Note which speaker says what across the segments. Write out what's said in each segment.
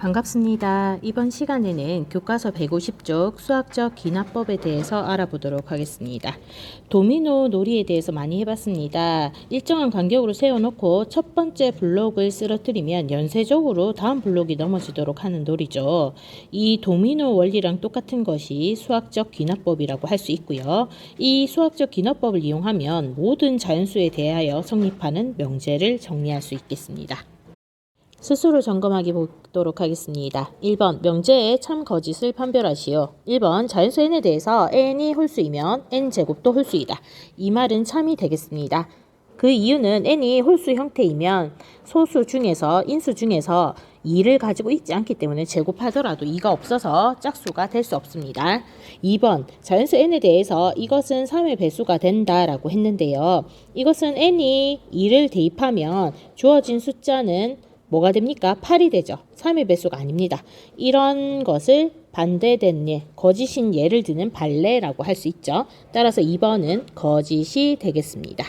Speaker 1: 반갑습니다. 이번 시간에는 교과서 150쪽 수학적 기납법에 대해서 알아보도록 하겠습니다. 도미노 놀이에 대해서 많이 해봤습니다. 일정한 간격으로 세워놓고 첫 번째 블록을 쓰러뜨리면 연쇄적으로 다음 블록이 넘어지도록 하는 놀이죠. 이 도미노 원리랑 똑같은 것이 수학적 기납법이라고 할 수 있고요. 이 수학적 기납법을 이용하면 모든 자연수에 대하여 성립하는 명제를 정리할 수 있겠습니다. 스스로 점검하기 보도록 하겠습니다. 1번 명제의 참 거짓을 판별하시오. 1번 자연수 n에 대해서 n이 홀수이면 n제곱도 홀수이다. 이 말은 참이 되겠습니다. 그 이유는 n이 홀수 형태이면 소수 중에서 인수 중에서 2를 가지고 있지 않기 때문에 제곱하더라도 2가 없어서 짝수가 될 수 없습니다. 2번 자연수 n에 대해서 이것은 3의 배수가 된다라고 했는데요. 이것은 n이 2를 대입하면 주어진 숫자는 뭐가 됩니까? 8이 되죠. 3의 배수가 아닙니다. 이런 것을 반대된 예, 거짓인 예를 드는 발레라고 할 수 있죠. 따라서 2번은 거짓이 되겠습니다.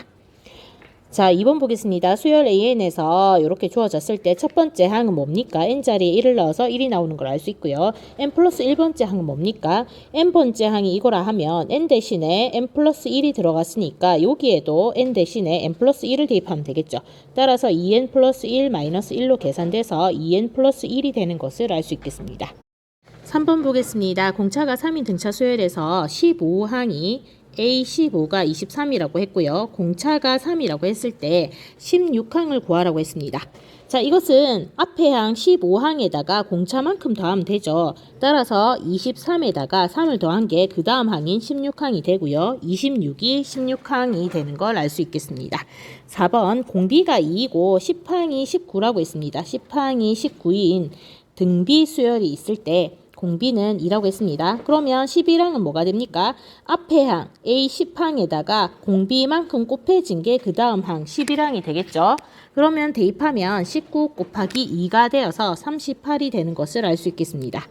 Speaker 1: 자, 2번 보겠습니다. 수열 AN에서 이렇게 주어졌을 때 첫 번째 항은 뭡니까? n자리에 1을 넣어서 1이 나오는 걸 알 수 있고요. n 플러스 1번째 항은 뭡니까? n번째 항이 이거라 하면 n 대신에 n 플러스 1이 들어갔으니까 여기에도 n 대신에 n 플러스 1을 대입하면 되겠죠. 따라서 2n 플러스 1 마이너스 1로 계산돼서 2n 플러스 1이 되는 것을 알 수 있겠습니다. 3번 보겠습니다. 공차가 3인 등차 수열에서 15항이 A15가 23이라고 했고요. 공차가 3이라고 했을 때 16항을 구하라고 했습니다. 자, 이것은 앞에 항 15항에다가 공차만큼 더하면 되죠. 따라서 23에다가 3을 더한 게 그 다음 항인 16항이 되고요. 26이 16항이 되는 걸 알 수 있겠습니다. 4번 공비가 2이고 10항이 19라고 했습니다. 10항이 19인 등비 수열이 있을 때 공비는 2라고 했습니다. 그러면 11항은 뭐가 됩니까? 앞에 항 A10항에다가 공비만큼 곱해진 게 그 다음 항 11항이 되겠죠. 그러면 대입하면 19 곱하기 2가 되어서 38이 되는 것을 알 수 있겠습니다.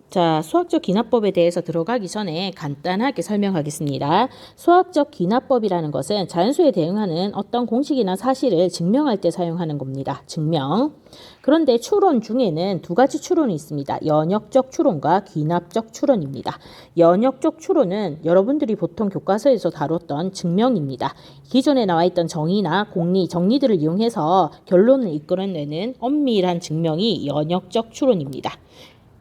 Speaker 1: 자, 수학적 기납법에 대해서 들어가기 전에 간단하게 설명하겠습니다. 수학적 기납법이라는 것은 자연수에 대응하는 어떤 공식이나 사실을 증명할 때 사용하는 겁니다. 증명. 그런데 추론 중에는 두 가지 추론이 있습니다. 연역적 추론과 기납적 추론입니다. 연역적 추론은 여러분들이 보통 교과서에서 다뤘던 증명입니다. 기존에 나와 있던 정의나 공리, 정리들을 이용해서 결론을 이끌어내는 엄밀한 증명이 연역적 추론입니다.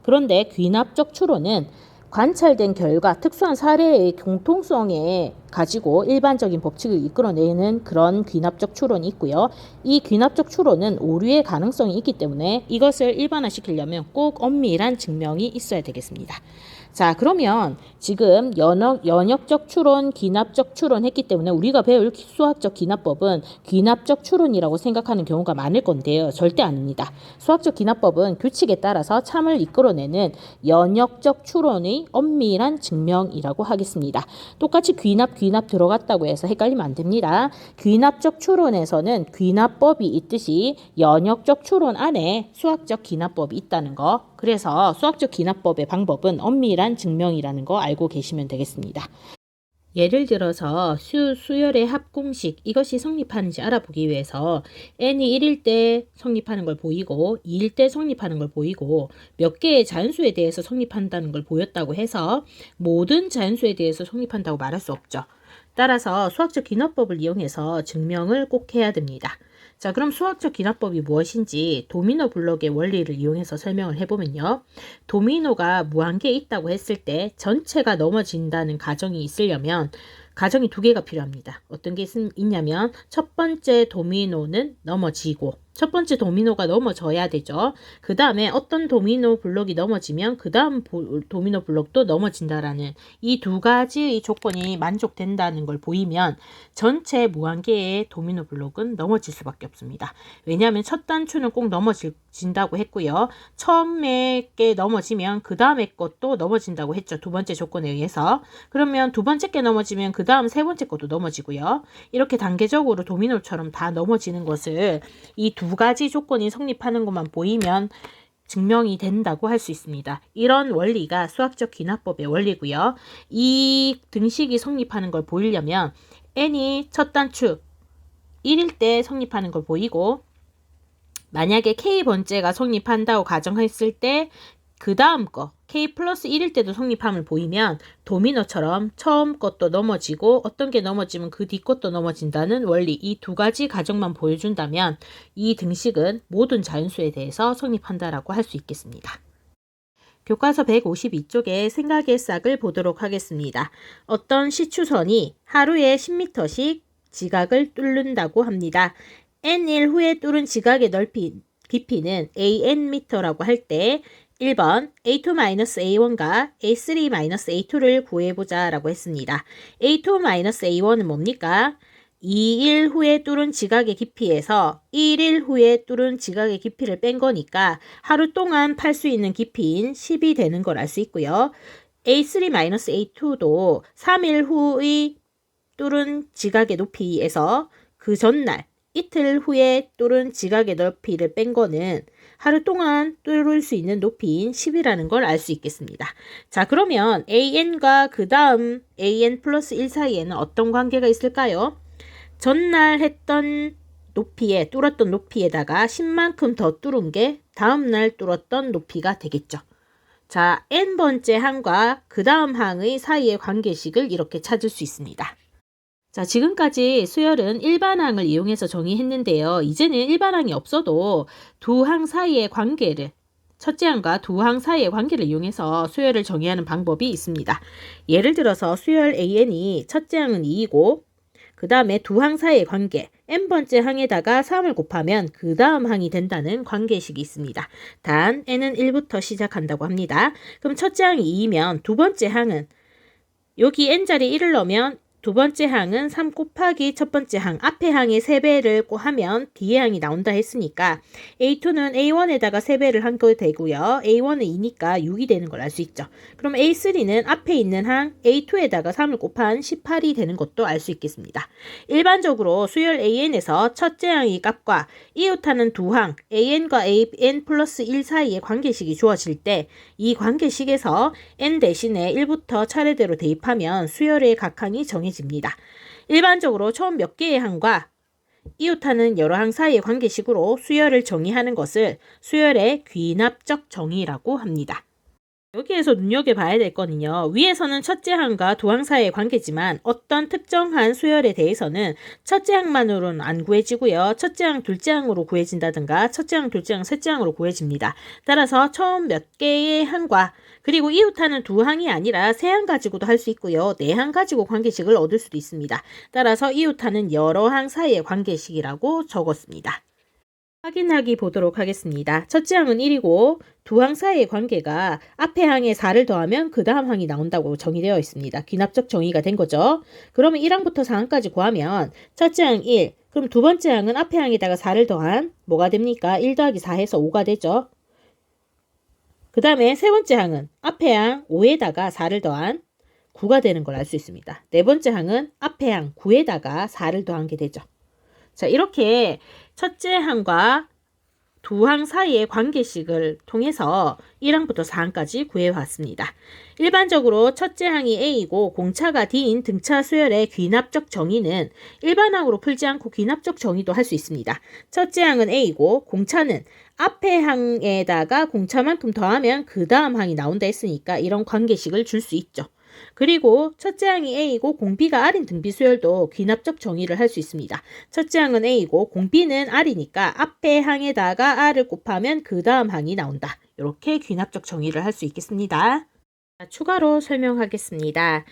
Speaker 1: 그런데 귀납적 추론은 관찰된 결과 특수한 사례의 공통성에 가지고 일반적인 법칙을 이끌어내는 그런 귀납적 추론이 있고요. 이 귀납적 추론은 오류의 가능성이 있기 때문에 이것을 일반화시키려면 꼭 엄밀한 증명이 있어야 되겠습니다. 자, 그러면 지금 연역적 추론, 귀납적 추론 했기 때문에 우리가 배울 수학적 기납법은 귀납적 추론이라고 생각하는 경우가 많을 건데요. 절대 아닙니다. 수학적 기납법은 규칙에 따라서 참을 이끌어내는 연역적 추론의 엄밀한 증명이라고 하겠습니다. 똑같이 귀납 들어갔다고 해서 헷갈리면 안 됩니다. 귀납적 추론에서는 귀납법이 있듯이 연역적 추론 안에 수학적 기납법이 있다는 거. 그래서 수학적 기납법의 방법은 엄밀한 증명이라는 거 알고 계시면 되겠습니다. 예를 들어서 수열의 합공식 이것이 성립하는지 알아보기 위해서 n이 1일 때 성립하는 걸 보이고 2일 때 성립하는 걸 보이고 몇 개의 자연수에 대해서 성립한다는 걸 보였다고 해서 모든 자연수에 대해서 성립한다고 말할 수 없죠. 따라서 수학적 기납법을 이용해서 증명을 꼭 해야 됩니다. 자, 그럼 수학적 기납법이 무엇인지 도미노 블록의 원리를 이용해서 설명을 해보면요. 도미노가 무한계에 있다고 했을 때 전체가 넘어진다는 가정이 있으려면 가정이 두 개가 필요합니다. 어떤 게 있냐면 첫 번째 도미노는 넘어지고 첫 번째 도미노가 넘어져야 되죠. 그 다음에 어떤 도미노 블록이 넘어지면 그 다음 도미노 블록도 넘어진다라는 이 두 가지의 조건이 만족된다는 걸 보이면 전체 무한계의 도미노 블록은 넘어질 수밖에 없습니다. 왜냐하면 첫 단추는 꼭 넘어진다고 했고요. 처음에 게 넘어지면 그 다음에 것도 넘어진다고 했죠. 두 번째 조건에 의해서. 그러면 두 번째 게 넘어지면 그 다음 세 번째 것도 넘어지고요. 이렇게 단계적으로 도미노처럼 다 넘어지는 것을 이 두 가지 조건이 성립하는 것만 보이면 증명이 된다고 할 수 있습니다. 이런 원리가 수학적 기납법의 원리고요. 이 등식이 성립하는 걸 보이려면 n이 첫 단추 1일 때 성립하는 걸 보이고 만약에 K번째가 성립한다고 가정했을 때 그 다음 거 K 플러스 1일 때도 성립함을 보이면 도미노처럼 처음 것도 넘어지고 어떤 게 넘어지면 그 뒤 것도 넘어진다는 원리, 이 두 가지 가정만 보여준다면 이 등식은 모든 자연수에 대해서 성립한다라고 할 수 있겠습니다. 교과서 152쪽에 생각의 싹을 보도록 하겠습니다. 어떤 시추선이 하루에 10m씩 지각을 뚫는다고 합니다. N일 후에 뚫은 지각의 깊이는 ANm라고 할 때 1번 A2-A1과 A3-A2를 구해보자 라고 했습니다. A2-A1은 뭡니까? 2일 후에 뚫은 지각의 깊이에서 1일 후에 뚫은 지각의 깊이를 뺀 거니까 하루 동안 팔 수 있는 깊이인 10이 되는 걸 알 수 있고요. A3-A2도 3일 후의 뚫은 지각의 높이에서 그 전날 이틀 후에 뚫은 지각의 높이를 뺀 거는 하루 동안 뚫을 수 있는 높이인 10이라는 걸 알 수 있겠습니다. 자, 그러면 AN과 그 다음 AN 플러스 1 사이에는 어떤 관계가 있을까요? 전날 했던 높이에 뚫었던 높이에다가 10만큼 더 뚫은 게 다음날 뚫었던 높이가 되겠죠. 자, n번째 항과 그 다음 항의 사이의 관계식을 이렇게 찾을 수 있습니다. 자, 지금까지 수열은 일반항을 이용해서 정의했는데요. 이제는 일반항이 없어도 두 항 사이의 관계를, 첫째 항과 두 항 사이의 관계를 이용해서 수열을 정의하는 방법이 있습니다. 예를 들어서 수열 AN이 첫째 항은 2이고 그 다음에 두 항 사이의 관계, n번째 항에다가 3을 곱하면 그 다음 항이 된다는 관계식이 있습니다. 단 n은 1부터 시작한다고 합니다. 그럼 첫째 항이 2이면 두 번째 항은 여기 n자리 1을 넣으면 두 번째 항은 3 곱하기 첫 번째 항, 앞에 항의 3배를 하면 뒤에 항이 나온다 했으니까 A2는 A1에다가 3배를 한 거 되고요. A1은 2니까 6이 되는 걸 알 수 있죠. 그럼 A3는 앞에 있는 항 A2에다가 3을 곱한 18이 되는 것도 알 수 있겠습니다. 일반적으로 수열 AN에서 첫째 항의 값과 이웃하는 두 항 AN과 AN 플러스 1 사이의 관계식이 주어질 때 이 관계식에서 n 대신에 1부터 차례대로 대입하면 수열의 각 항이 정해집니다. 일반적으로 처음 몇 개의 항과 이웃하는 여러 항 사이의 관계식으로 수열을 정의하는 것을 수열의 귀납적 정의라고 합니다. 여기에서 눈여겨봐야 될 거는요. 위에서는 첫째 항과 두 항 사이의 관계지만 어떤 특정한 수열에 대해서는 첫째 항만으로는 안 구해지고요. 첫째 항, 둘째 항으로 구해진다든가 첫째 항, 둘째 항, 셋째 항으로 구해집니다. 따라서 처음 몇 개의 항과 그리고 이웃하는 두 항이 아니라 세 항 가지고도 할 수 있고요. 네 항 가지고 관계식을 얻을 수도 있습니다. 따라서 이웃하는 여러 항 사이의 관계식이라고 적었습니다. 확인하기 보도록 하겠습니다. 첫째 항은 1이고 두 항 사이의 관계가 앞에 항에 4를 더하면 그 다음 항이 나온다고 정의되어 있습니다. 귀납적 정의가 된 거죠. 그러면 1항부터 4항까지 구하면 첫째 항 1, 그럼 두 번째 항은 앞에 항에다가 4를 더한 뭐가 됩니까? 1 더하기 4 해서 5가 되죠. 그 다음에 세 번째 항은 앞에 항 5에다가 4를 더한 9가 되는 걸 알 수 있습니다. 네 번째 항은 앞에 항 9에다가 4를 더한 게 되죠. 자, 이렇게 첫째 항과 두 항 사이의 관계식을 통해서 1항부터 4항까지 구해왔습니다. 일반적으로 첫째 항이 A이고 공차가 D인 등차 수열의 귀납적 정의는 일반항으로 풀지 않고 귀납적 정의도 할 수 있습니다. 첫째 항은 A이고 공차는 앞에 항에다가 공차만큼 더하면 그 다음 항이 나온다 했으니까 이런 관계식을 줄 수 있죠. 그리고 첫째 항이 A이고 공 B가 R인 등비 수열도 귀납적 정의를 할 수 있습니다. 첫째 항은 A이고 공 B는 R이니까 앞에 항에다가 R을 곱하면 그 다음 항이 나온다. 이렇게 귀납적 정의를 할 수 있겠습니다. 추가로 설명하겠습니다.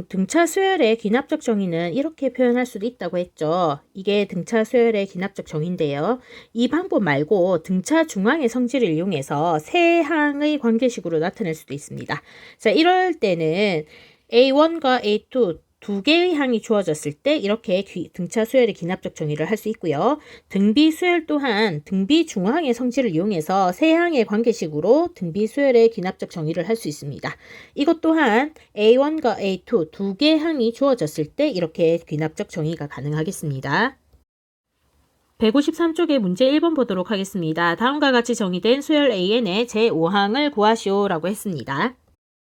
Speaker 1: 등차 수열의 귀납적 정의는 이렇게 표현할 수도 있다고 했죠. 이게 등차 수열의 귀납적 정의인데요. 이 방법 말고 등차 중앙의 성질을 이용해서 세 항의 관계식으로 나타낼 수도 있습니다. 자, 이럴 때는 A1과 A2 두 개의 항이 주어졌을 때 이렇게 등차 수열의 귀납적 정의를 할 수 있고요. 등비 수열 또한 등비 중항의 성질을 이용해서 세 항의 관계식으로 등비 수열의 귀납적 정의를 할 수 있습니다. 이것 또한 A1과 A2 두 개의 항이 주어졌을 때 이렇게 귀납적 정의가 가능하겠습니다. 153쪽의 문제 1번 보도록 하겠습니다. 다음과 같이 정의된 수열 AN의 제5항을 구하시오라고 했습니다.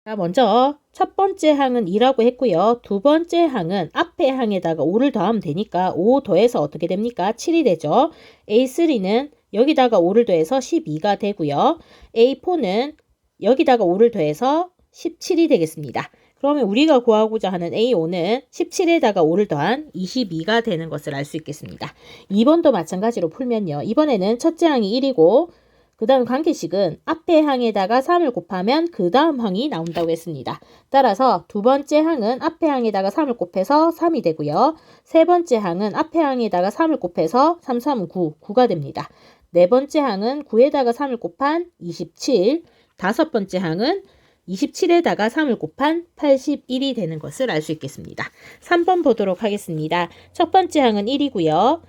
Speaker 1: 자, 먼저 첫 번째 항은 2라고 했고요. 두 번째 항은 앞에 항에다가 5를 더하면 되니까 5 더해서 어떻게 됩니까? 7이 되죠. A3는 여기다가 5를 더해서 12가 되고요. A4는 여기다가 5를 더해서 17이 되겠습니다. 그러면 우리가 구하고자 하는 A5는 17에다가 5를 더한 22가 되는 것을 알 수 있겠습니다. 2번도 마찬가지로 풀면요. 이번에는 첫째 항이 1이고 그 다음 관계식은 앞에 항에다가 3을 곱하면 그 다음 항이 나온다고 했습니다. 따라서 두 번째 항은 앞에 항에다가 3을 곱해서 3이 되고요. 세 번째 항은 앞에 항에다가 3을 곱해서 3, 3, 9, 9가 됩니다. 네 번째 항은 9에다가 3을 곱한 27, 다섯 번째 항은 27에다가 3을 곱한 81이 되는 것을 알 수 있겠습니다. 3번 보도록 하겠습니다. 첫 번째 항은 1이고요.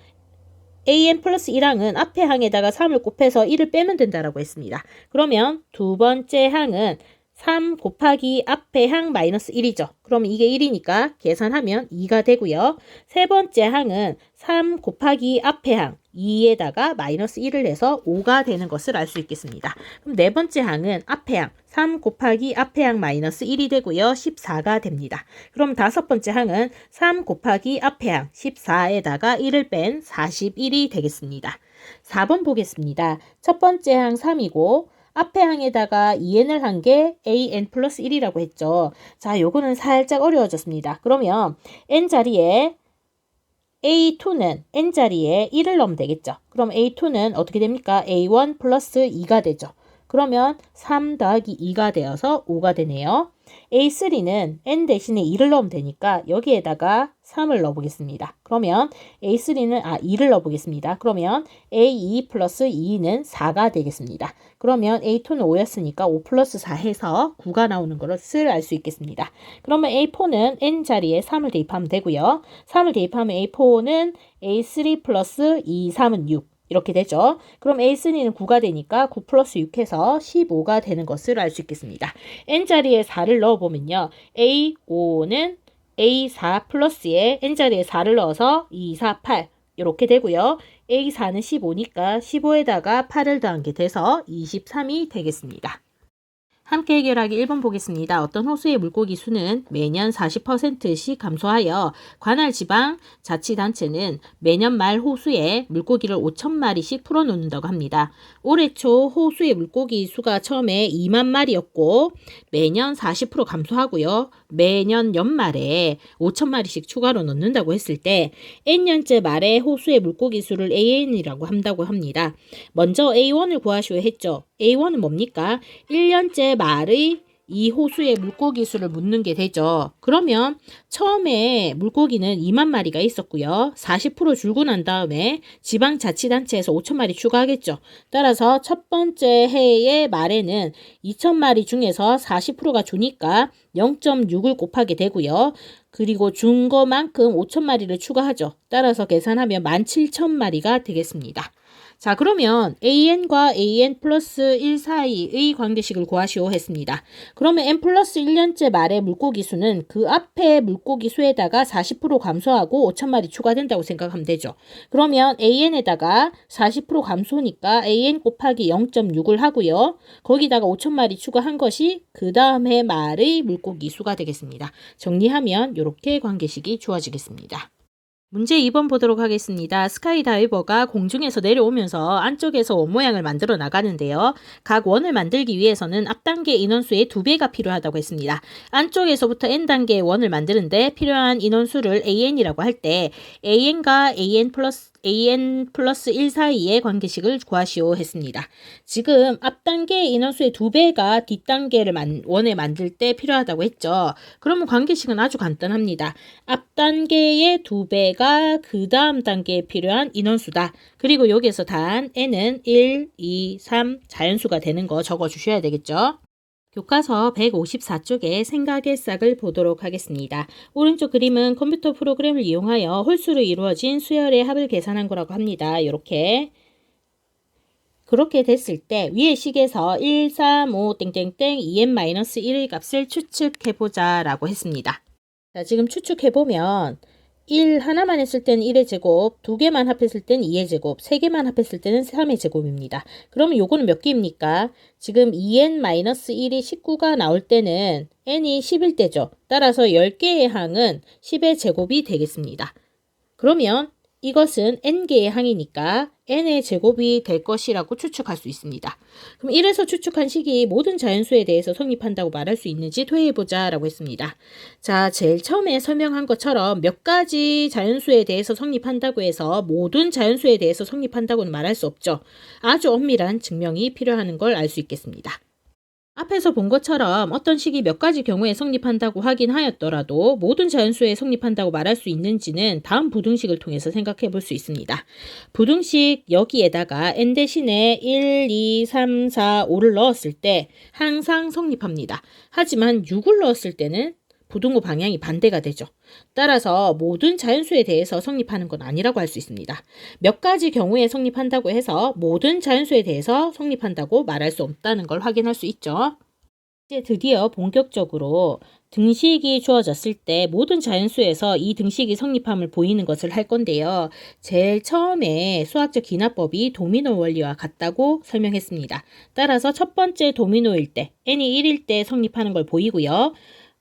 Speaker 1: an 플러스 1항은 앞에 항에다가 3을 곱해서 1을 빼면 된다라고 했습니다. 그러면 두 번째 항은 3 곱하기 앞에 항 마이너스 1이죠. 그러면 이게 1이니까 계산하면 2가 되고요. 세 번째 항은 3 곱하기 앞에 항 2에다가 마이너스 1을 해서 5가 되는 것을 알 수 있겠습니다. 그럼 네 번째 항은 앞에 항 3 곱하기 앞에 항 마이너스 1이 되고요. 14가 됩니다. 그럼 다섯 번째 항은 3 곱하기 앞에 항 14에다가 1을 뺀 41이 되겠습니다. 4번 보겠습니다. 첫 번째 항 3이고 앞에 항에다가 2n을 한 게 an 플러스 1이라고 했죠. 자, 요거는 살짝 어려워졌습니다. 그러면 n 자리에 A2는 n 자리에 1을 넣으면 되겠죠. 그럼 A2는 어떻게 됩니까? A1 플러스 2가 되죠. 그러면 3 더하기 2가 되어서 5가 되네요. A3는 n 대신에 2를 넣으면 되니까 여기에다가 3을 넣어보겠습니다. 그러면 A3는 2를 넣어보겠습니다. 그러면 A2 플러스 2는 4가 되겠습니다. 그러면 A2는 5였으니까 5 플러스 4 해서 9가 나오는 것을 알 수 있겠습니다. 그러면 A4는 n 자리에 3을 대입하면 되고요. 3을 대입하면 A4는 A3 플러스 2, 3은 6. 이렇게 되죠. 그럼 A3는 9가 되니까 9 플러스 6 해서 15가 되는 것을 알 수 있겠습니다. n자리에 4를 넣어보면요. A5는 A4 플러스에 n자리에 4를 넣어서 2, 4, 8 이렇게 되고요. A4는 15니까 15에다가 8을 더한 게 돼서 23이 되겠습니다. 함께 해결하기 1번 보겠습니다. 어떤 호수의 물고기 수는 매년 40%씩 감소하여 관할 지방 자치단체는 매년 말 호수에 물고기를 5,000마리씩 풀어놓는다고 합니다. 올해 초 호수의 물고기 수가 처음에 2만 마리였고 매년 40% 감소하고요. 매년 연말에 5,000마리씩 추가로 넣는다고 했을 때 N년째 말에 호수의 물고기 수를 AN이라고 한다고 합니다. 먼저 A1을 구하시오 했죠. A1은 뭡니까? 1년째 말의 이 호수의 물고기 수를 묻는 게 되죠. 그러면 처음에 물고기는 2만 마리가 있었고요. 40% 줄고 난 다음에 지방자치단체에서 5,000마리 추가하겠죠. 따라서 첫 번째 해의 말에는 2,000마리 중에서 40%가 주니까 0.6을 곱하게 되고요. 그리고 준 것만큼 5,000마리를 추가하죠. 따라서 계산하면 17,000마리가 되겠습니다. 자, 그러면 AN과 AN 플러스 1 사이의 관계식을 구하시오 했습니다. 그러면 N 플러스 1년째 말의 물고기 수는 그 앞에 물고기 수에다가 40% 감소하고 5,000마리 추가된다고 생각하면 되죠. 그러면 AN에다가 40% 감소니까 AN 곱하기 0.6을 하고요. 거기다가 5,000마리 추가한 것이 그 다음 해 말의 물고기 수가 되겠습니다. 정리하면 이렇게 관계식이 주어지겠습니다. 문제 2번 보도록 하겠습니다. 스카이다이버가 공중에서 내려오면서 안쪽에서 원 모양을 만들어 나가는데요. 각 원을 만들기 위해서는 앞단계 인원수의 2배가 필요하다고 했습니다. 안쪽에서부터 n단계의 원을 만드는데 필요한 인원수를 an이라고 할 때 an과 an 플러스 1 사이의 관계식을 구하시오 했습니다. 지금 앞단계의 인원수의 2배가 뒷단계를 원에 만들 때 필요하다고 했죠. 그러면 관계식은 아주 간단합니다. 앞단계의 2배가 그 다음 단계에 필요한 인원수다. 그리고 여기에서 단 n은 1, 2, 3 자연수가 되는 거 적어주셔야 되겠죠. 교과서 154쪽의 생각의 싹을 보도록 하겠습니다. 오른쪽 그림은 컴퓨터 프로그램을 이용하여 홀수로 이루어진 수열의 합을 계산한 거라고 합니다. 이렇게 그렇게 됐을 때 위의 식에서 1, 3, 5, 땡땡땡 2n-1의 값을 추측해보자 라고 했습니다. 자, 지금 추측해보면 1 하나만 했을 때는 1의 제곱, 2개만 합했을 때는 2의 제곱, 3개만 합했을 때는 3의 제곱입니다. 그러면 요거는 몇 개입니까? 지금 2n-1이 19가 나올 때는 n이 10일 때죠. 따라서 10개의 항은 10의 제곱이 되겠습니다. 그러면 이것은 n개의 항이니까 n의 제곱이 될 것이라고 추측할 수 있습니다. 그럼 이래서 추측한 식이 모든 자연수에 대해서 성립한다고 말할 수 있는지 토해보자 라고 했습니다. 자, 제일 처음에 설명한 것처럼 몇 가지 자연수에 대해서 성립한다고 해서 모든 자연수에 대해서 성립한다고는 말할 수 없죠. 아주 엄밀한 증명이 필요한 걸 알 수 있겠습니다. 앞에서 본 것처럼 어떤 식이 몇 가지 경우에 성립한다고 하긴 하였더라도 모든 자연수에 성립한다고 말할 수 있는지는 다음 부등식을 통해서 생각해 볼 수 있습니다. 부등식 여기에다가 n 대신에 1, 2, 3, 4, 5를 넣었을 때 항상 성립합니다. 하지만 6을 넣었을 때는 부등호 방향이 반대가 되죠. 따라서 모든 자연수에 대해서 성립하는 건 아니라고 할 수 있습니다. 몇 가지 경우에 성립한다고 해서 모든 자연수에 대해서 성립한다고 말할 수 없다는 걸 확인할 수 있죠. 이제 드디어 본격적으로 등식이 주어졌을 때 모든 자연수에서 이 등식이 성립함을 보이는 것을 할 건데요. 제일 처음에 수학적 기납법이 도미노 원리와 같다고 설명했습니다. 따라서 첫 번째 도미노일 때 n이 1일 때 성립하는 걸 보이고요.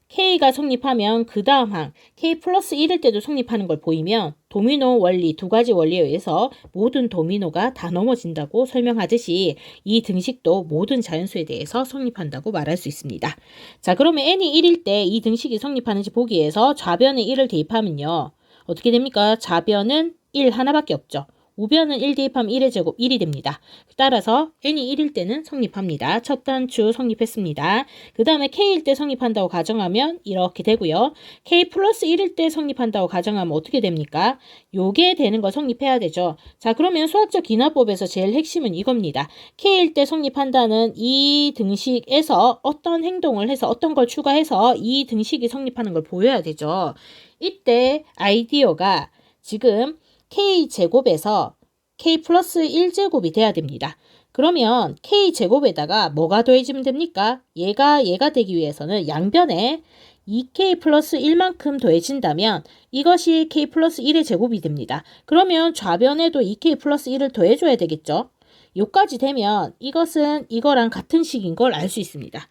Speaker 1: K가 성립하면 그 다음 항 K 플러스 1일 때도 성립하는 걸 보이면 도미노 원리 두 가지 원리에 의해서 모든 도미노가 다 넘어진다고 설명하듯이 이 등식도 모든 자연수에 대해서 성립한다고 말할 수 있습니다. 자, 그러면 n이 1일 때 이 등식이 성립하는지 보기 위해서 좌변에 1을 대입하면요. 어떻게 됩니까? 좌변은 1 하나밖에 없죠. 우변은 1 대입하면 1의 제곱 1이 됩니다. 따라서 n이 1일 때는 성립합니다. 첫 단추 성립했습니다. 그 다음에 k일 때 성립한다고 가정하면 이렇게 되고요. k 플러스 1일 때 성립한다고 가정하면 어떻게 됩니까? 요게 되는 거 성립해야 되죠. 자, 그러면 수학적 기납법에서 제일 핵심은 이겁니다. k일 때 성립한다는 이 등식에서 어떤 행동을 해서 어떤 걸 추가해서 이 등식이 성립하는 걸 보여야 되죠. 이때 아이디어가 지금 k제곱에서 k 플러스 1제곱이 돼야 됩니다. 그러면 k제곱에다가 뭐가 더해지면 됩니까? 얘가 되기 위해서는 양변에 2k 플러스 1만큼 더해진다면 이것이 k 플러스 1의 제곱이 됩니다. 그러면 좌변에도 2k 플러스 1을 더해줘야 되겠죠? 요까지 되면 이것은 이거랑 같은 식인 걸 알 수 있습니다.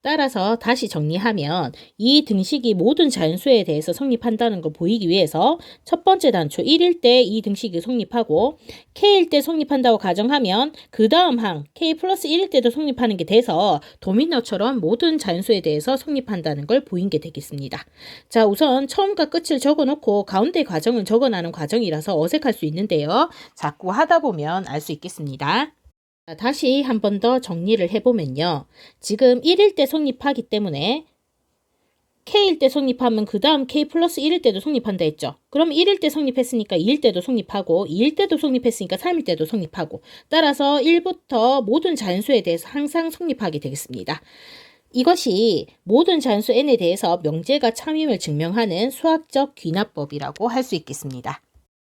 Speaker 1: 따라서 다시 정리하면 이 등식이 모든 자연수에 대해서 성립한다는 걸 보이기 위해서 첫 번째 단추 1일 때 이 등식이 성립하고 k일 때 성립한다고 가정하면 그 다음 항 k 플러스 1일 때도 성립하는 게 돼서 도미노처럼 모든 자연수에 대해서 성립한다는 걸 보인 게 되겠습니다. 자, 우선 처음과 끝을 적어놓고 가운데 과정을 적어나는 과정이라서 어색할 수 있는데요. 자꾸 하다 보면 알 수 있겠습니다. 다시 한 번 더 정리를 해보면요. 지금 1일 때 성립하기 때문에 K일 때 성립하면 그 다음 K 플러스 1일 때도 성립한다 했죠. 그럼 1일 때 성립했으니까 2일 때도 성립하고 2일 때도 성립했으니까 3일 때도 성립하고 따라서 1부터 모든 자연수에 대해서 항상 성립하게 되겠습니다. 이것이 모든 자연수 n에 대해서 명제가 참임을 증명하는 수학적 귀납법이라고 할 수 있겠습니다.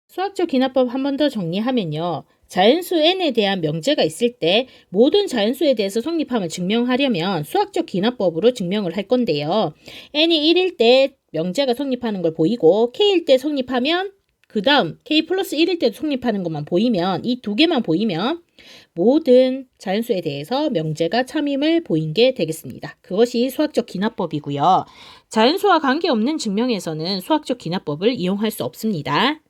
Speaker 1: 수학적 귀납법 한 번 더 정리하면요. 자연수 n에 대한 명제가 있을 때 모든 자연수에 대해서 성립함을 증명하려면 수학적 귀납법으로 증명을 할 건데요. n이 1일 때 명제가 성립하는 걸 보이고 k일 때 성립하면 그 다음 k 플러스 1일 때도 성립하는 것만 보이면 이 두 개만 보이면 모든 자연수에 대해서 명제가 참임을 보인 게 되겠습니다. 그것이 수학적 귀납법이고요. 자연수와 관계없는 증명에서는 수학적 귀납법을 이용할 수 없습니다.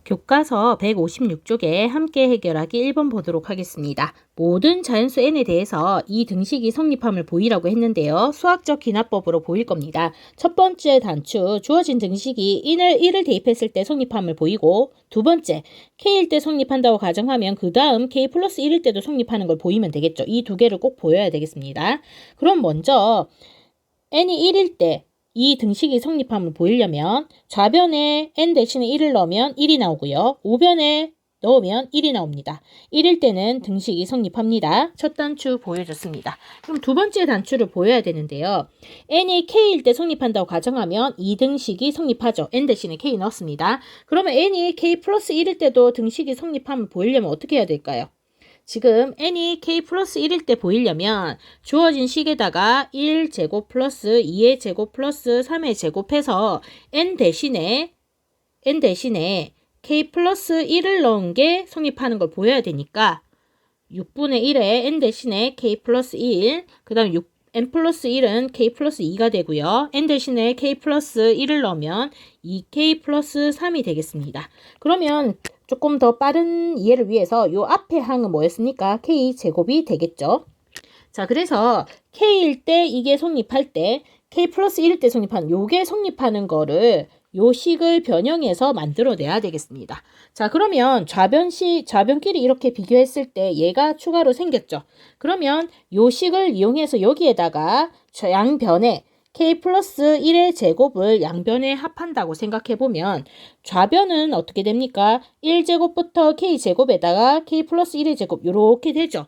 Speaker 1: 교과서 156쪽에 함께 해결하기 1번 보도록 하겠습니다. 모든 자연수 n에 대해서 이 등식이 성립함을 보이라고 했는데요. 수학적 귀납법으로 보일 겁니다. 첫 번째 단추, 주어진 등식이 1을 대입했을 때 성립함을 보이고 두 번째, k일 때 성립한다고 가정하면 그 다음 k 플러스 1일 때도 성립하는 걸 보이면 되겠죠. 이 두 개를 꼭 보여야 되겠습니다. 그럼 먼저 n이 1일 때 이 등식이 성립함을 보이려면 좌변에 n 대신에 1을 넣으면 1이 나오고요. 우변에 넣으면 1이 나옵니다. 1일 때는 등식이 성립합니다. 첫 단추 보여줬습니다. 그럼 두 번째 단추를 보여야 되는데요. n이 k일 때 성립한다고 가정하면 이 등식이 성립하죠. n 대신에 k 넣었습니다. 그러면 n이 k 플러스 1일 때도 등식이 성립함을 보이려면 어떻게 해야 될까요? 지금 n이 k 플러스 1일 때 보이려면 주어진 식에다가 1제곱 플러스 2의 제곱 플러스 3의 제곱해서 n 대신에 k 플러스 1을 넣은 게 성립하는 걸 보여야 되니까 6분의 1에 n 대신에 k 플러스 1, 그 다음 n 플러스 1은 k 플러스 2가 되고요. n 대신에 k 플러스 1을 넣으면 2k 플러스 3이 되겠습니다. 그러면 조금 더 빠른 이해를 위해서 요 앞에 항은 뭐였습니까? k 제곱이 되겠죠. 자, 그래서 k일 때 이게 성립할 때 k 플러스 1일 때 성립하는 요게 성립하는 거를 요 식을 변형해서 만들어내야 되겠습니다. 자, 그러면 좌변끼리 이렇게 비교했을 때 얘가 추가로 생겼죠. 그러면 요 식을 이용해서 여기에다가 양변에 k 플러스 1의 제곱을 양변에 합한다고 생각해보면 좌변은 어떻게 됩니까? 1제곱부터 k제곱에다가 k 플러스 1의 제곱 이렇게 되죠.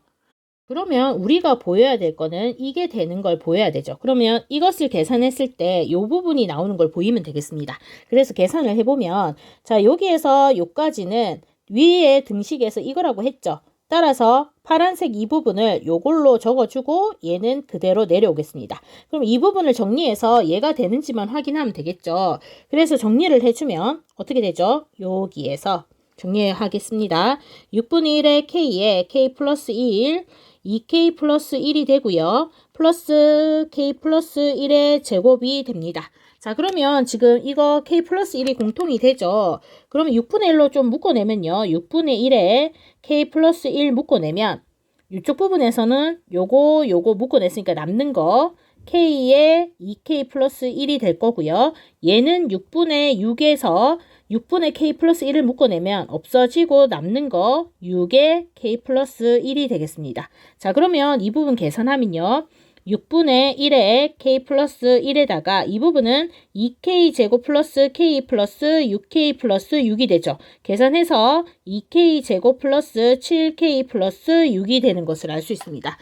Speaker 1: 그러면 우리가 보여야 될 거는 이게 되는 걸 보여야 되죠. 그러면 이것을 계산했을 때 이 부분이 나오는 걸 보이면 되겠습니다. 그래서 계산을 해보면 자, 여기에서 요까지는 위에 등식에서 이거라고 했죠. 따라서 파란색 이 부분을 요걸로 적어주고 얘는 그대로 내려오겠습니다. 그럼 이 부분을 정리해서 얘가 되는지만 확인하면 되겠죠. 그래서 정리를 해주면 어떻게 되죠? 여기에서 정리하겠습니다. 6분의 1의 k에 k 플러스 1 2k 플러스 1이 되고요. 플러스 k 플러스 1의 제곱이 됩니다. 자, 그러면 지금 이거 k 플러스 1이 공통이 되죠. 그러면 6분의 1로 좀 묶어내면요. 6분의 1에 k 플러스 1 묶어내면 이쪽 부분에서는 요거 묶어냈으니까 남는 거 k에 2k 플러스 1이 될 거고요. 얘는 6분의 6에서 6분의 k 플러스 1을 묶어내면 없어지고 남는 거 6의 k 플러스 1이 되겠습니다. 자, 그러면 이 부분 계산하면요. 6분의 1에 k 플러스 1에다가 이 부분은 2k 제곱 플러스 k 플러스 6k 플러스 6이 되죠. 계산해서 2k 제곱 플러스 7k 플러스 6이 되는 것을 알 수 있습니다.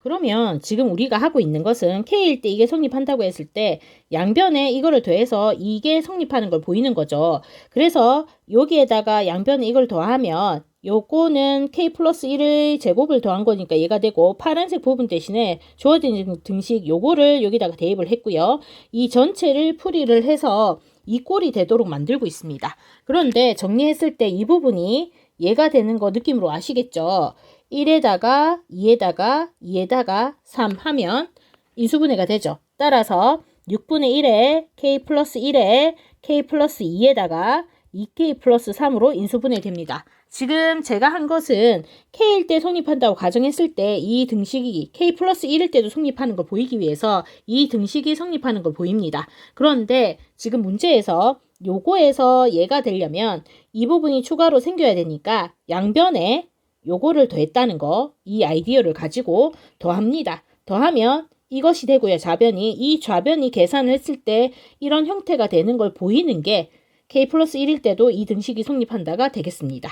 Speaker 1: 그러면 지금 우리가 하고 있는 것은 k일 때 이게 성립한다고 했을 때 양변에 이거를 더해서 이게 성립하는 걸 보이는 거죠. 그래서 여기에다가 양변에 이걸 더하면 요거는 k 플러스 1의 제곱을 더한 거니까 얘가 되고 파란색 부분 대신에 주어진 등식 요거를 여기다가 대입을 했고요. 이 전체를 풀이를 해서 이 꼴이 되도록 만들고 있습니다. 그런데 정리했을 때 이 부분이 얘가 되는 거 느낌으로 아시겠죠? 1에다가 2에다가 2에다가 3 하면 인수분해가 되죠. 따라서 6분의 1에 k 플러스 1에 k 플러스 2에다가 2k 플러스 3으로 인수분해 됩니다. 지금 제가 한 것은 k일 때 성립한다고 가정했을 때 이 등식이 k 플러스 1일 때도 성립하는 걸 보이기 위해서 이 등식이 성립하는 걸 보입니다. 그런데 지금 문제에서 요거에서 얘가 되려면 이 부분이 추가로 생겨야 되니까 양변에 요거를 더했다는 거, 이 아이디어를 가지고 더합니다. 더하면 이것이 되고요. 좌변이. 이 좌변이 계산을 했을 때 이런 형태가 되는 걸 보이는 게 k 플러스 1일 때도 이 등식이 성립한다가 되겠습니다.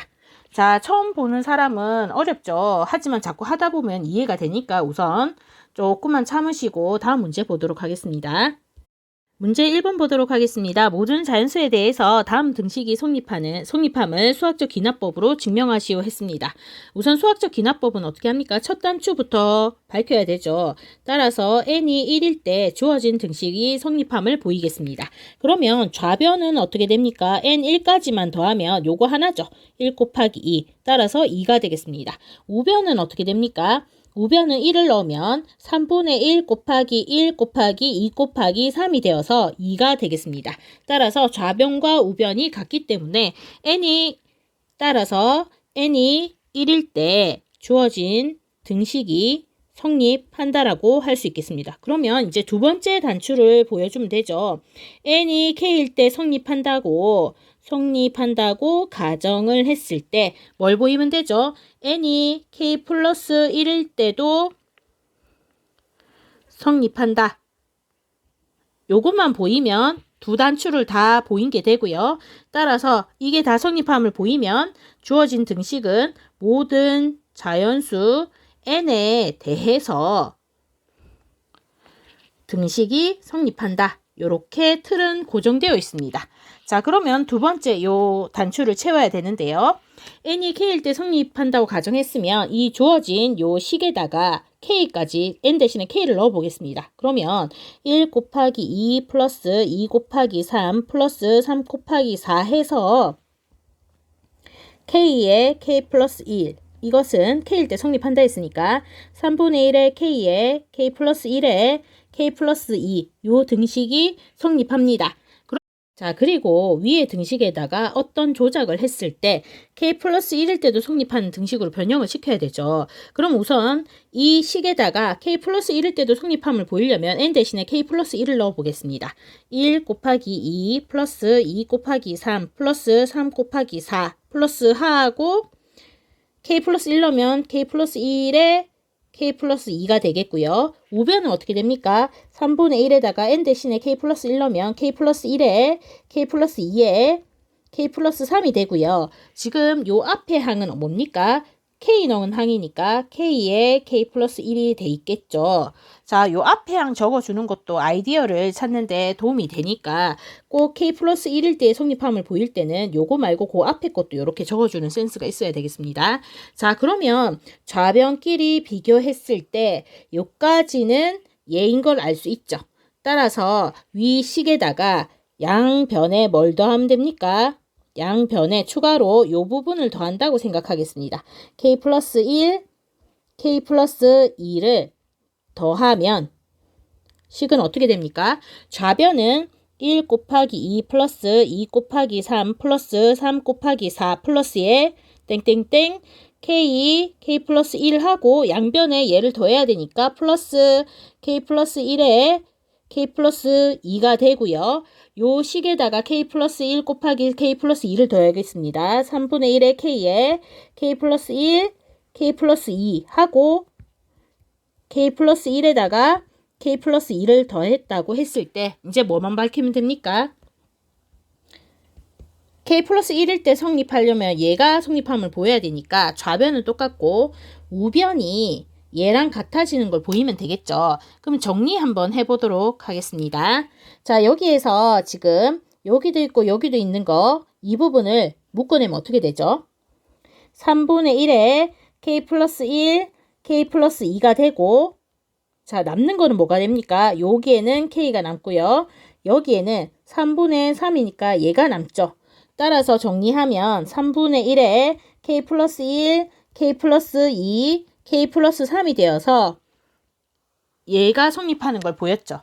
Speaker 1: 자, 처음 보는 사람은 어렵죠. 하지만 자꾸 하다 보면 이해가 되니까 우선 조금만 참으시고 다음 문제 보도록 하겠습니다. 문제 1번 보도록 하겠습니다. 모든 자연수에 대해서 다음 등식이 성립함을 수학적 기납법으로 증명하시오 했습니다. 우선 수학적 기납법은 어떻게 합니까? 첫 단추부터 밝혀야 되죠. 따라서 n이 1일 때 주어진 등식이 성립함을 보이겠습니다. 그러면 좌변은 어떻게 됩니까? n1까지만 더하면 요거 하나죠. 1 곱하기 2. 따라서 2가 되겠습니다. 우변은 어떻게 됩니까? 우변은 1을 넣으면 3분의 1 곱하기 1 곱하기 2 곱하기 3이 되어서 2가 되겠습니다. 따라서 좌변과 우변이 같기 때문에 따라서 n이 1일 때 주어진 등식이 성립한다라고 할 수 있겠습니다. 그러면 이제 두 번째 단추를 보여주면 되죠. n이 k일 때 성립한다고 가정을 했을 때 뭘 보이면 되죠? n이 k 플러스 1일 때도 성립한다. 요것만 보이면 두 단추를 다 보인 게 되고요. 따라서 이게 다 성립함을 보이면 주어진 등식은 모든 자연수 n에 대해서 등식이 성립한다. 요렇게 틀은 고정되어 있습니다. 자, 그러면 두 번째 요 단추를 채워야 되는데요. n이 k일 때 성립한다고 가정했으면 이 주어진 요 식에다가 k까지 n 대신에 k를 넣어 보겠습니다. 그러면 1 곱하기 2 플러스 2 곱하기 3 플러스 3 곱하기 4 해서 k에 k 플러스 1 이것은 k일 때 성립한다 했으니까 3분의 1에 k에 k 플러스 1에 k 플러스 2 요 등식이 성립합니다. 자, 그리고 위에 등식에다가 어떤 조작을 했을 때 k 플러스 1일 때도 성립하는 등식으로 변형을 시켜야 되죠. 그럼 우선 이 식에다가 k 플러스 1일 때도 성립함을 보이려면 n 대신에 k 플러스 1을 넣어 보겠습니다. 1 곱하기 2 플러스 2 곱하기 3 플러스 3 곱하기 4 플러스 하고 k 플러스 1 넣으면 k 플러스 1에 k 플러스 2가 되겠고요. 우변은 어떻게 됩니까? 3분의 1에다가 n 대신에 k 플러스 1 넣으면 k 플러스 1에 k 플러스 2에 k 플러스 3이 되고요. 지금 요 앞에 항은 뭡니까? k 넣은 항이니까 k에 k 플러스 1이 돼 있겠죠. 자, 요 앞에 항 적어주는 것도 아이디어를 찾는데 도움이 되니까 꼭 k 플러스 1일 때 성립함을 보일 때는 요거 말고 그 앞에 것도 이렇게 적어주는 센스가 있어야 되겠습니다. 자, 그러면 좌변끼리 비교했을 때 요까지는 예인 걸 알 수 있죠. 따라서 위 식에다가 양변에 뭘 더하면 됩니까? 양변에 추가로 요 부분을 더한다고 생각하겠습니다. k 플러스 1, k 플러스 2를 더하면 식은 어떻게 됩니까? 좌변은 1 곱하기 2 플러스 2 곱하기 3 플러스 3 곱하기 4 플러스에 땡땡땡 k 플러스 1하고 양변에 얘를 더해야 되니까 플러스 k 플러스 1에 k 플러스 2가 되고요. 요 식에다가 k 플러스 1 곱하기 k 플러스 2를 더하겠습니다. 3분의 1에 k에 k 플러스 1, k 플러스 2 하고 k 플러스 1에다가 k 플러스 2를 더했다고 했을 때 이제 뭐만 밝히면 됩니까? k 플러스 1일 때 성립하려면 얘가 성립함을 보여야 되니까 좌변은 똑같고 우변이 얘랑 같아지는 걸 보이면 되겠죠. 그럼 정리 한번 해보도록 하겠습니다. 자, 여기에서 지금 여기도 있고 여기도 있는 거 이 부분을 묶어내면 어떻게 되죠? 3분의 1에 k 플러스 1, k 플러스 2가 되고 자, 남는 거는 뭐가 됩니까? 여기에는 k가 남고요. 여기에는 3분의 3이니까 얘가 남죠. 따라서 정리하면 3분의 1에 k 플러스 1, k 플러스 2, k 플러스 3이 되어서 얘가 성립하는 걸 보였죠.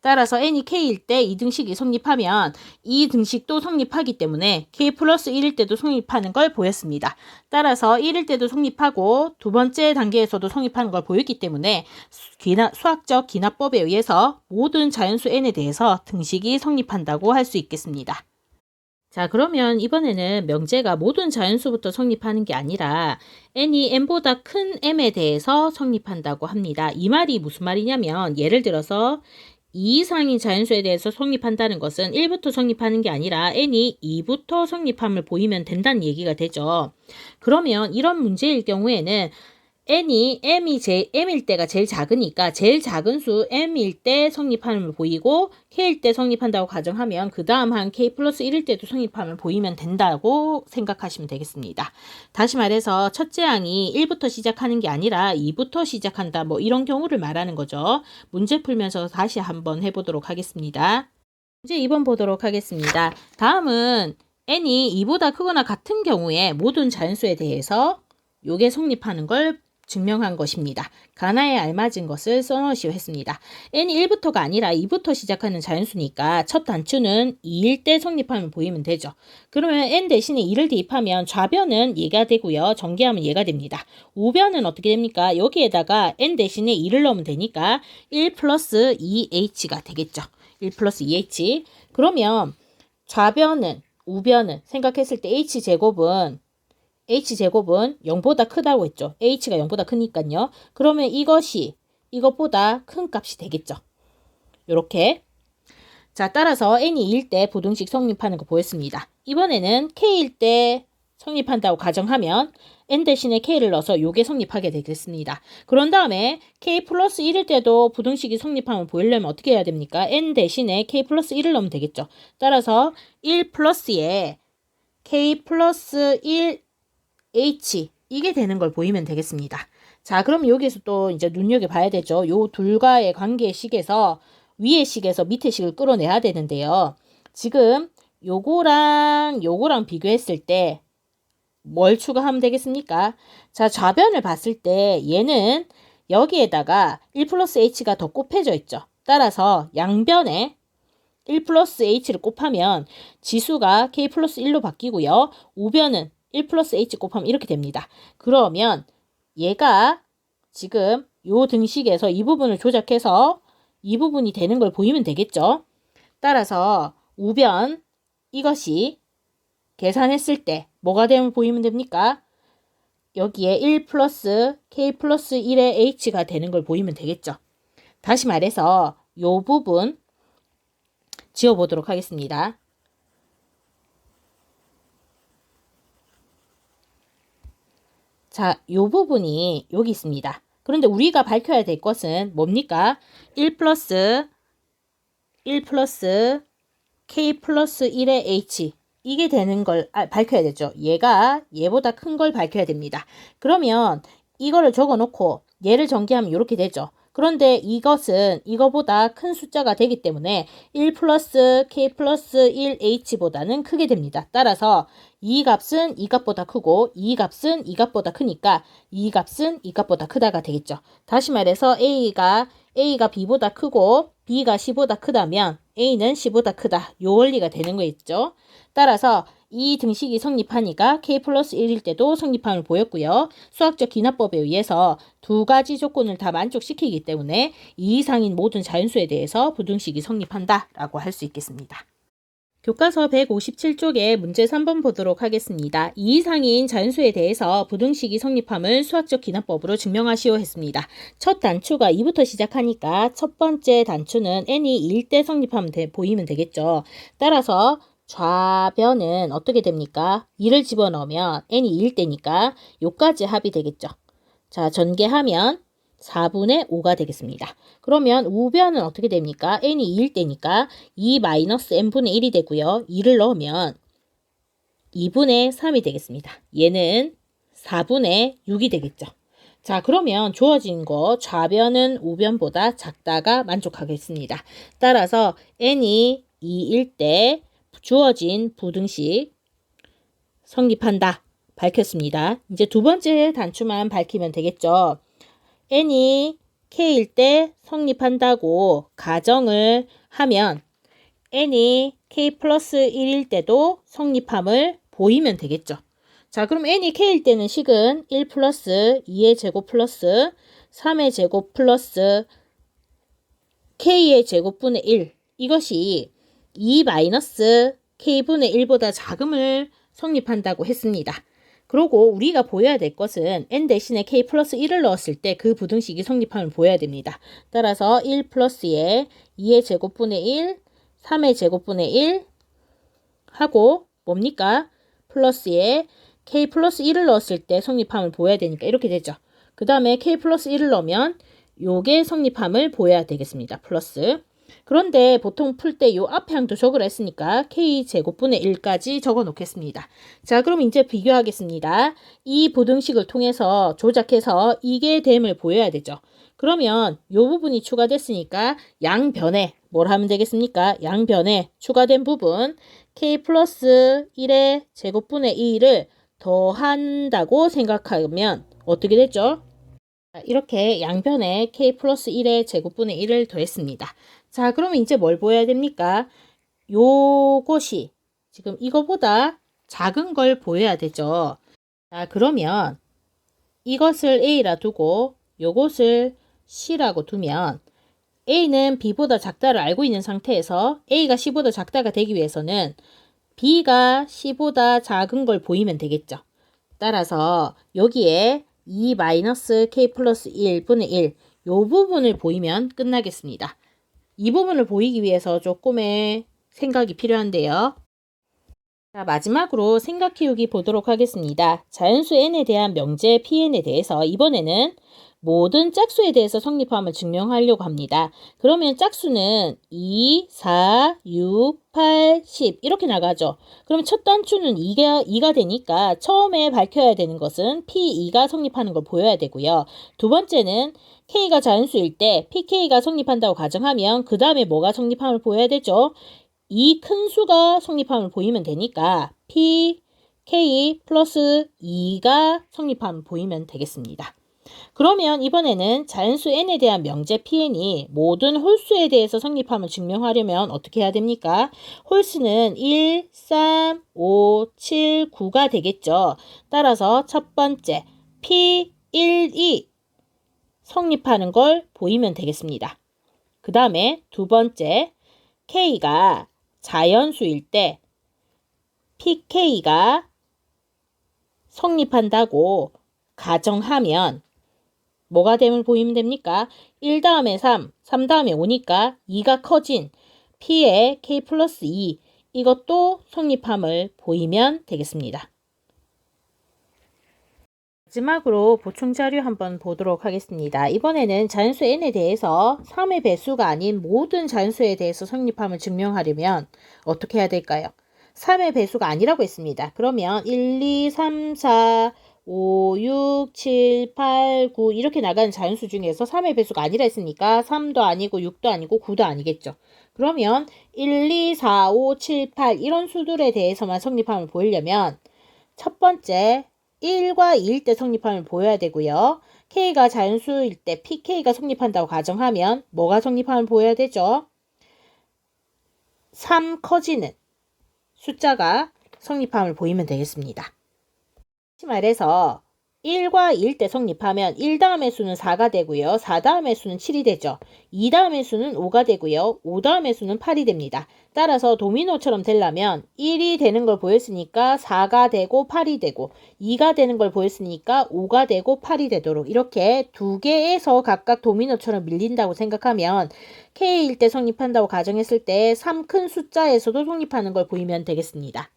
Speaker 1: 따라서 n이 k일 때 이 등식이 성립하면 이 등식도 성립하기 때문에 k 플러스 1일 때도 성립하는 걸 보였습니다. 따라서 1일 때도 성립하고 두 번째 단계에서도 성립하는 걸 보였기 때문에 수학적 기납법에 의해서 모든 자연수 n에 대해서 등식이 성립한다고 할 수 있겠습니다. 자, 그러면 이번에는 명제가 모든 자연수부터 성립하는 게 아니라 n이 n보다 큰 m에 대해서 성립한다고 합니다. 이 말이 무슨 말이냐면 예를 들어서 2 이상인 자연수에 대해서 성립한다는 것은 1부터 성립하는 게 아니라 n이 2부터 성립함을 보이면 된다는 얘기가 되죠. 그러면 이런 문제일 경우에는 n이 m일 때가 제일 작으니까 제일 작은 수 m일 때 성립함을 보이고 k일 때 성립한다고 가정하면 그 다음 한 k 플러스 1일 때도 성립함을 보이면 된다고 생각하시면 되겠습니다. 다시 말해서 첫째 항이 1부터 시작하는 게 아니라 2부터 시작한다 뭐 이런 경우를 말하는 거죠. 문제 풀면서 다시 한번 해보도록 하겠습니다. 문제 2번 보도록 하겠습니다. 다음은 n이 2보다 크거나 같은 경우에 모든 자연수에 대해서 요게 성립하는 걸 증명한 것입니다. 가나에 알맞은 것을 써놓으시오 했습니다. n이 1부터가 아니라 2부터 시작하는 자연수니까 첫 단추는 2일 때 성립하면 보이면 되죠. 그러면 n 대신에 2를 대입하면 좌변은 얘가 되고요. 전개하면 얘가 됩니다. 우변은 어떻게 됩니까? 여기에다가 n 대신에 2를 넣으면 되니까 1 플러스 2h가 되겠죠. 1 플러스 2h. 그러면 좌변은 우변은 생각했을 때 h제곱은 0보다 크다고 했죠. h가 0보다 크니까요. 그러면 이것이 이것보다 큰 값이 되겠죠. 요렇게. 자, 따라서 n이 2일 때 부등식 성립하는 거 보였습니다. 이번에는 k일 때 성립한다고 가정하면 n 대신에 k를 넣어서 요게 성립하게 되겠습니다. 그런 다음에 k 플러스 1일 때도 부등식이 성립하면 보이려면 어떻게 해야 됩니까? n 대신에 k 플러스 1을 넣으면 되겠죠. 따라서 1 플러스에 k 플러스 1 h 이게 되는 걸 보이면 되겠습니다. 자, 그럼 여기에서 또 이제 눈여겨봐야 되죠. 요 둘과의 관계식에서 위의 식에서 밑의 식을 끌어내야 되는데요. 지금 요거랑 비교했을 때 뭘 추가하면 되겠습니까? 자, 좌변을 봤을 때 얘는 여기에다가 1 플러스 h가 더 곱해져 있죠. 따라서 양변에 1 플러스 h를 곱하면 지수가 k 플러스 1로 바뀌고요. 우변은 1 플러스 h 곱하면 이렇게 됩니다. 그러면 얘가 지금 요 등식에서 이 부분을 조작해서 이 부분이 되는 걸 보이면 되겠죠. 따라서 우변 이것이 계산했을 때 뭐가 되면 보이면 됩니까? 여기에 1 플러스 k 플러스 1의 h가 되는 걸 보이면 되겠죠. 다시 말해서 요 부분 지워보도록 하겠습니다. 자, 요 부분이 여기 있습니다. 그런데 우리가 밝혀야 될 것은 뭡니까? 1 플러스 k 플러스 1의 h 이게 되는 걸 밝혀야 되죠. 얘가 얘보다 큰 걸 밝혀야 됩니다. 그러면 이거를 적어놓고 얘를 전개하면 이렇게 되죠. 그런데 이것은 이거보다 큰 숫자가 되기 때문에 1 플러스 k 플러스 1h보다는 크게 됩니다. 따라서 이 값은 이 값보다 크고 이 값은 이 값보다 크니까 이 값은 이 값보다 크다가 되겠죠. 다시 말해서 A가 B보다 크고 B가 C보다 크다면 A는 C보다 크다. 요 원리가 되는 거겠죠. 따라서 이 등식이 성립하니까 k 플러스 1일 때도 성립함을 보였고요. 수학적 기납법에 의해서 두 가지 조건을 다 만족시키기 때문에 이 이상인 모든 자연수에 대해서 부등식이 성립한다라고 할 수 있겠습니다. 교과서 157쪽에 문제 3번 보도록 하겠습니다. 이 이상인 자연수에 대해서 부등식이 성립함을 수학적 기납법으로 증명하시오 했습니다. 첫 단추가 2부터 시작하니까 첫 번째 단추는 n이 2일 때 성립하면 보이면 되겠죠. 따라서 좌변은 어떻게 됩니까? 2를 집어넣으면 n이 2일 때니까 요까지 합이 되겠죠. 자, 전개하면 4분의 5가 되겠습니다. 그러면 우변은 어떻게 됩니까? n이 2일 때니까 2 마이너스 n분의 1이 되고요. 2를 넣으면 2분의 3이 되겠습니다. 얘는 4분의 6이 되겠죠. 자, 그러면 주어진 거 좌변은 우변보다 작다가 만족하겠습니다. 따라서 n이 2일 때 주어진 부등식 성립한다. 밝혔습니다. 이제 두 번째 단추만 밝히면 되겠죠. n이 k일 때 성립한다고 가정을 하면 n이 k 플러스 1일 때도 성립함을 보이면 되겠죠. 자, 그럼 n이 k일 때는 식은 1 플러스 2의 제곱 플러스 3의 제곱 플러스 k의 제곱분의 1 이것이 2 마이너스 k분의 1보다 작음을 성립한다고 했습니다. 그리고 우리가 보여야 될 것은 n 대신에 k 플러스 1을 넣었을 때 그 부등식이 성립함을 보여야 됩니다. 따라서 1 플러스에 2의 제곱분의 1, 3의 제곱분의 1 하고 뭡니까? 플러스에 k 플러스 1을 넣었을 때 성립함을 보여야 되니까 이렇게 되죠. 그 다음에 k 플러스 1을 넣으면 요게 성립함을 보여야 되겠습니다. 플러스. 그런데 보통 풀 때 요 앞에 항도 적으라 했으니까 k제곱분의 1까지 적어 놓겠습니다. 자, 그럼 이제 비교하겠습니다. 이 부등식을 통해서 조작해서 이게 됨을 보여야 되죠. 그러면 요 부분이 추가됐으니까 양변에 뭘 하면 되겠습니까? 양변에 추가된 부분 k 플러스 1의 제곱분의 2를 더한다고 생각하면 어떻게 됐죠? 이렇게 양변에 k 플러스 1의 제곱분의 1을 더했습니다. 자, 그러면 이제 뭘 보여야 됩니까? 요것이 지금 이거보다 작은 걸 보여야 되죠. 자, 그러면 이것을 A라 두고 요것을 C라고 두면 A는 B보다 작다를 알고 있는 상태에서 A가 C보다 작다가 되기 위해서는 B가 C보다 작은 걸 보이면 되겠죠. 따라서 여기에 2 마이너스 k 플러스 1분의 1 요 부분을 보이면 끝나겠습니다. 이 부분을 보이기 위해서 조금의 생각이 필요한데요. 자, 마지막으로 생각 키우기 보도록 하겠습니다. 자연수 n에 대한 명제 pn에 대해서 이번에는 모든 짝수에 대해서 성립함을 증명하려고 합니다. 그러면 짝수는 2, 4, 6, 8, 10 이렇게 나가죠. 그러면 첫 단추는 2가 되니까 처음에 밝혀야 되는 것은 P2가 성립하는 걸 보여야 되고요. 두 번째는 K가 자연수일 때 PK가 성립한다고 가정하면 그 다음에 뭐가 성립함을 보여야 되죠? 이 큰 수가 성립함을 보이면 되니까 P, K 플러스 2가 성립함을 보이면 되겠습니다. 그러면 이번에는 자연수 n에 대한 명제 pn이 모든 홀수에 대해서 성립함을 증명하려면 어떻게 해야 됩니까? 홀수는 1, 3, 5, 7, 9가 되겠죠. 따라서 첫 번째 p, 1, 2 성립하는 걸 보이면 되겠습니다. 그 다음에 두 번째 k가 자연수일 때 pk가 성립한다고 가정하면 뭐가 됨을 보이면 됩니까? 1 다음에 3, 3 다음에 5니까 2가 커진 P의 K 플러스 2 이것도 성립함을 보이면 되겠습니다. 마지막으로 보충자료 한번 보도록 하겠습니다. 이번에는 자연수 n에 대해서 3의 배수가 아닌 모든 자연수에 대해서 성립함을 증명하려면 어떻게 해야 될까요? 3의 배수가 아니라고 했습니다. 그러면 1, 2, 3, 4, 5, 6, 7, 8, 9 이렇게 나가는 자연수 중에서 3의 배수가 아니라 했으니까 3도 아니고 6도 아니고 9도 아니겠죠. 그러면 1, 2, 4, 5, 7, 8 이런 수들에 대해서만 성립함을 보이려면 첫 번째 1과 2일 때 성립함을 보여야 되고요. K가 자연수일 때 PK가 성립한다고 가정하면 뭐가 성립함을 보여야 되죠? 3 커지는 숫자가 성립함을 보이면 되겠습니다. 다시 말해서 1과 2일 때 성립하면 1 다음의 수는 4가 되고요. 4 다음의 수는 7이 되죠. 2 다음의 수는 5가 되고요. 5 다음의 수는 8이 됩니다. 따라서 도미노처럼 되려면 1이 되는 걸 보였으니까 4가 되고 8이 되고 2가 되는 걸 보였으니까 5가 되고 8이 되도록 이렇게 두 개에서 각각 도미노처럼 밀린다고 생각하면 K일 때 성립한다고 가정했을 때 3 큰 숫자에서도 성립하는 걸 보이면 되겠습니다.